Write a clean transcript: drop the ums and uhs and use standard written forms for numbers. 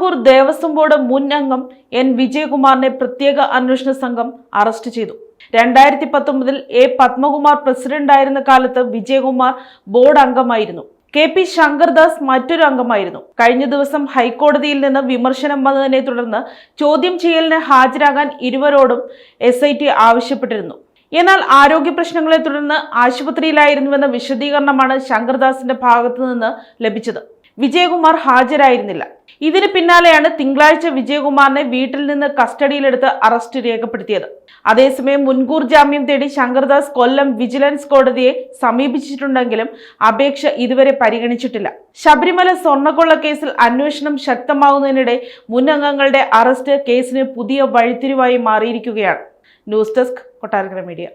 മുൻകൂർ ദേവസ്വം ബോർഡ് മുൻ അംഗം എൻ വിജയകുമാറിനെ പ്രത്യേക അന്വേഷണ സംഘം അറസ്റ്റ് ചെയ്തു. 2019 എ പത്മകുമാർ പ്രസിഡന്റായിരുന്ന കാലത്ത് വിജയകുമാർ ബോർഡ് അംഗമായിരുന്നു. KP ശങ്കർദാസ് മറ്റൊരു അംഗമായിരുന്നു. കഴിഞ്ഞ ദിവസം ഹൈക്കോടതിയിൽ നിന്ന് വിമർശനം വന്നതിനെ തുടർന്ന് ചോദ്യം ചെയ്യലിന് ഹാജരാകാൻ ഇരുവരോടും SIT ആവശ്യപ്പെട്ടിരുന്നു. എന്നാൽ ആരോഗ്യ പ്രശ്നങ്ങളെ തുടർന്ന് ആശുപത്രിയിലായിരുന്നുവെന്ന വിശദീകരണമാണ് ശങ്കർദാസിന്റെ ഭാഗത്തു നിന്ന് ലഭിച്ചത്. വിജയകുമാർ ഹാജരായിരുന്നില്ല. ഇതിന് പിന്നാലെയാണ് തിങ്കളാഴ്ച വിജയകുമാറിനെ വീട്ടിൽ നിന്ന് കസ്റ്റഡിയിലെടുത്ത് അറസ്റ്റ് രേഖപ്പെടുത്തിയത്. അതേസമയം മുൻകൂർ ജാമ്യം തേടി ശങ്കർദാസ് കൊല്ലം വിജിലൻസ് കോടതിയെ സമീപിച്ചിട്ടുണ്ടെങ്കിലും അപേക്ഷ ഇതുവരെ പരിഗണിച്ചിട്ടില്ല. ശബരിമല സ്വർണ്ണക്കൊള്ള കേസിൽ അന്വേഷണം ശക്തമാകുന്നതിനിടെ മുൻ അംഗങ്ങളുടെ അറസ്റ്റ് കേസിന് പുതിയ വഴിത്തിരിവായി മാറിയിരിക്കുകയാണ്. News desk Kottarakkara media.